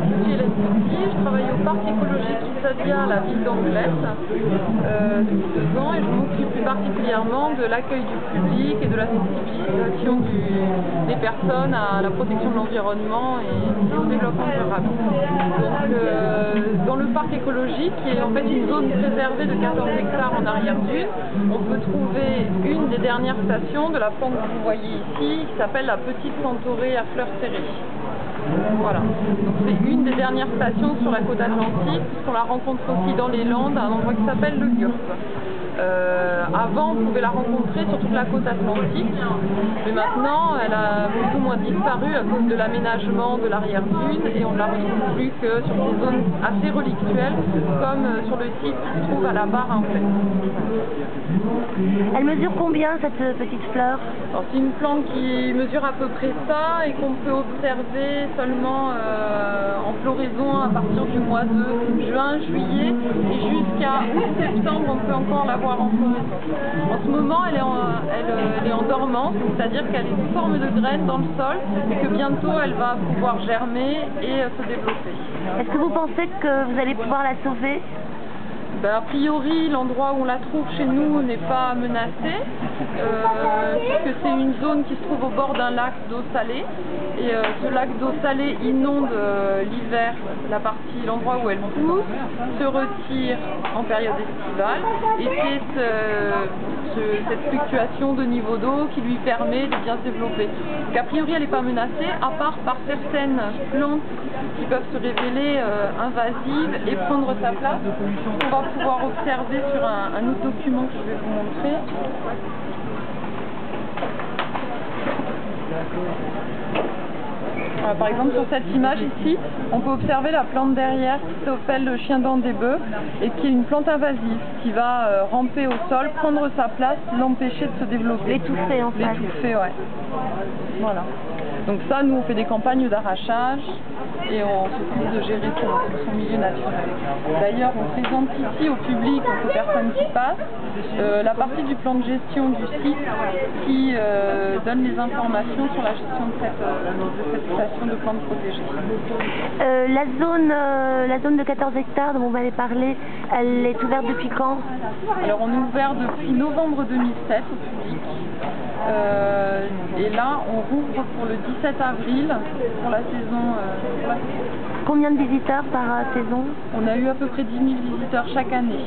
m'intitule Hélène Petit, je travaille au parc écologique Issadia à la ville d'Anglet depuis 2 ans et je m'occupe plus particulièrement de l'accueil du public et de la sensibilisation des personnes à la protection de l'environnement et au développement durable. Donc, dans le parc écologique, qui est en fait une zone préservée de 14 hectares en arrière-dune, on peut trouver une des dernières stations de la plante que vous voyez ici, qui s'appelle la Petite Centaurée à fleurs serrées. Voilà, donc c'est une des dernières stations sur la côte atlantique, puisqu'on la rencontre aussi dans les Landes, à un endroit qui s'appelle le Gurp. Avant, on pouvait la rencontrer sur toute la côte atlantique, mais maintenant, elle a plus ou moins disparu à cause de l'aménagement de l'arrière-dune et on ne la retrouve plus que sur des zones assez relictuelles, comme sur le site qui se trouve à la barre en fait. Elle mesure combien cette petite fleur? C'est une plante qui mesure à peu près ça et qu'on peut observer seulement en floraison à partir du mois de juin, juillet et jusqu'à août-septembre, on peut encore la voir en floraison. En ce moment, elle est en dormance, c'est-à-dire qu'elle est sous forme de graines dans le sol et que bientôt elle va pouvoir germer et se développer. Est-ce que vous pensez que vous allez pouvoir la sauver? A priori, l'endroit où on la trouve chez nous n'est pas menacé, puisque c'est une zone qui se trouve au bord d'un lac d'eau salée. Et ce lac d'eau salée inonde l'hiver l'endroit où elle pousse, se retire en période estivale, et c'est cette fluctuation de niveau d'eau qui lui permet de bien se développer. Donc a priori, elle n'est pas menacée, à part par certaines plantes qui peuvent se révéler invasives et prendre sa place. On va pouvoir observer sur un autre document que je vais vous montrer. Par exemple, sur cette image ici, on peut observer la plante derrière qui s'appelle le chien-dent des bœufs et qui est une plante invasive qui va ramper au sol, prendre sa place, l'empêcher de se développer. L'étouffer en fait. L'étouffer, ouais. Voilà. Donc ça, nous on fait des campagnes d'arrachage et on s'occupe de gérer son milieu naturel. D'ailleurs, on présente ici au public, aux personnes qui passent, la partie du plan de gestion du site qui donne les informations sur la gestion de cette station de plantes protégées. La zone de 14 hectares dont vous m'avez parlé, elle est ouverte depuis quand? Alors on est ouvert depuis novembre 2007 au public. Et là, on rouvre pour le 17 avril pour la saison. Combien de visiteurs par saison? On a eu à peu près 10 000 visiteurs chaque année.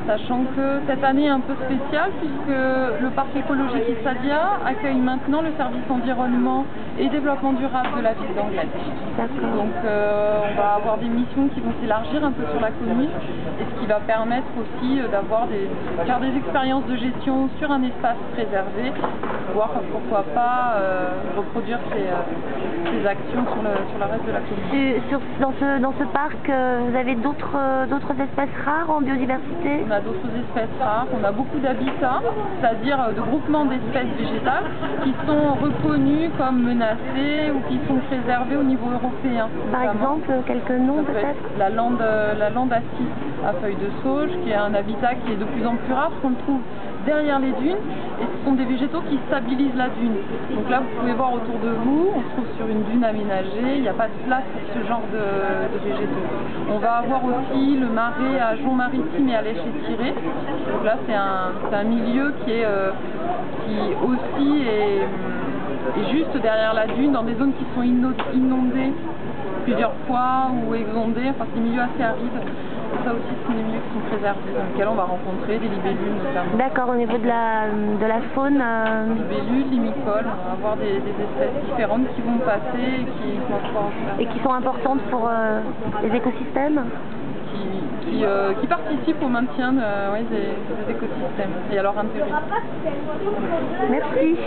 Sachant que cette année est un peu spéciale puisque le parc écologique Issadia accueille maintenant le service environnement et développement durable de la ville d'Anglet. Donc on va avoir des missions qui vont s'élargir un peu sur la commune et ce qui va permettre aussi faire des expériences de gestion sur un espace préservé, voir pourquoi pas reproduire ces actions sur le reste de la commune. Dans ce parc, vous avez d'autres espèces rares en biodiversité? On a d'autres espèces rares, on a beaucoup d'habitats, c'est-à-dire de groupements d'espèces végétales qui sont reconnus comme menacées ou qui sont préservées au niveau européen. Par exemple, quelques noms peut-être? La lande acide à feuilles de sauge, qui est un habitat qui est de plus en plus rare, parce qu'on le trouve derrière les dunes, et ce sont des végétaux qui stabilisent la dune. Donc là, vous pouvez voir autour de vous, on se trouve sur une dune aménagée, il n'y a pas de place pour ce genre de végétaux. On va avoir aussi le marais à Jonc-Maritime et à l'Èche-et-Tiré. Donc là, c'est un milieu qui aussi est juste derrière la dune, dans des zones qui sont inondées plusieurs fois ou exondées, enfin c'est des milieux assez arides. Ça aussi, ce sont des milieux qui sont préservés, dans lesquels on va rencontrer des libellules notamment. D'accord, au niveau de la faune libellules, limicoles, on va avoir des espèces différentes qui vont passer et qui vont pouvoir... Et qui sont importantes pour les écosystèmes qui participent au maintien des écosystèmes et à leur intérêt. Merci.